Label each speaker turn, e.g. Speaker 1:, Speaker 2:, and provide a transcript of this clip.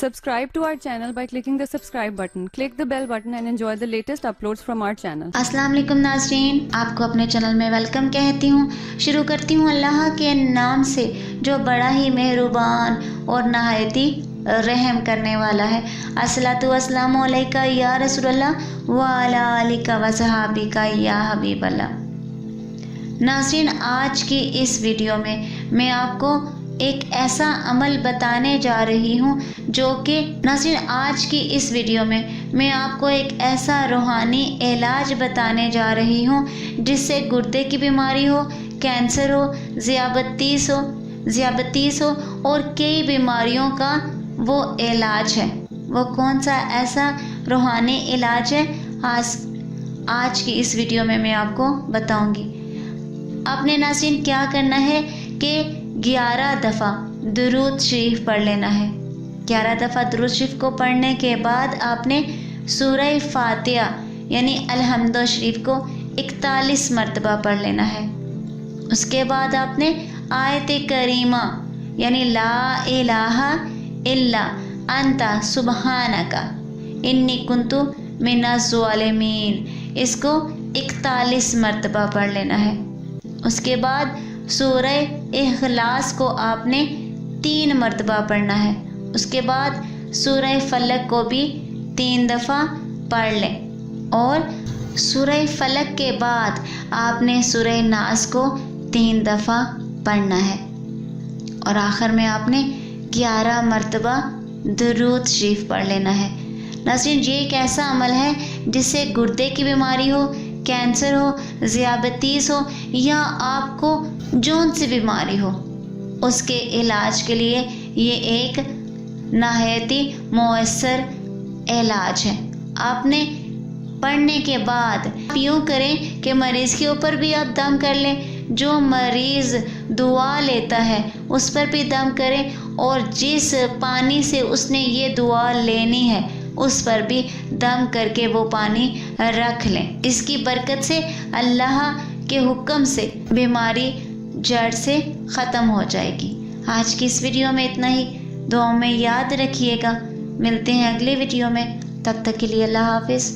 Speaker 1: Subscribe to our channel by clicking the subscribe button. Click the bell button and enjoy the latest uploads from our channel.
Speaker 2: अस्सलाम वालेकुम नाज़रीन, आपको अपने channel में welcome कहती हूँ। शुरू करती हूँ अल्लाह के नाम से जो बड़ा ही मेहरबान और नहायती रहम करने वाला है। अस्सलातु वस्सलामु अलैका या रसूलल्लाह व अला आलिका व सहाबिका या हबीबल्लाह। नाज़रीन, आज की इस वीडियो में मैं आपको एक ऐसा अमल बताने जा रही हूँ जो कि नाज़रीन आज की इस वीडियो में मैं आपको एक ऐसा रूहानी इलाज बताने जा रही हूँ जिससे गुर्दे की बीमारी हो, कैंसर हो, ज़ियाबतीस हो और कई बीमारियों का वो इलाज है। वो कौन सा ऐसा रूहानी इलाज है आज की इस वीडियो में मैं आपको बताऊंगी। आपने नाज़रीन क्या करना है कि 11 दफ़ा दुरूद शरीफ पढ़ लेना है। 11 दफ़ा दुरूद शरीफ को पढ़ने के बाद आपने सूरह फातिहा यानी अलहम्दुलिल्लाह शरीफ को 41 मरतबा पढ़ लेना है। उसके बाद आपने आयत करीमा यानी ला इलाहा इल्ला अंता सुबहानका इन्नी कुन्तु मिनज़ ज़ालिमीन इसको 41 मरतबा पढ़ लेना है। उसके बाद सूरह इखलास को आपने 3 मरतबा पढ़ना है। उसके बाद सूरह फलक को भी 3 दफ़ा पढ़ लें और सूरह फलक के बाद आपने सूरह नास को 3 दफ़ा पढ़ना है और आखिर में आपने 11 मरतबा दुरूद शरीफ पढ़ लेना है। नाज़रीन, ये एक ऐसा अमल है जिससे गुर्दे की बीमारी हो, कैंसर हो, ज़ियाबतीस हो या आपको जौन सी बीमारी हो उसके इलाज के लिए ये एक नहायती मुअस्सर इलाज है। आपने पढ़ने के बाद यूँ करें कि मरीज़ के ऊपर भी आप दम कर लें, जो मरीज़ दुआ लेता है उस पर भी दम करें और जिस पानी से उसने ये दुआ लेनी है उस पर भी दम करके वो पानी रख लें। इसकी बरकत से अल्लाह के हुक्म से बीमारी जड़ से ख़त्म हो जाएगी। आज की इस वीडियो में इतना ही। दुआओं में याद रखिएगा। मिलते हैं अगले वीडियो में, तब तक के लिए अल्लाह हाफिज़।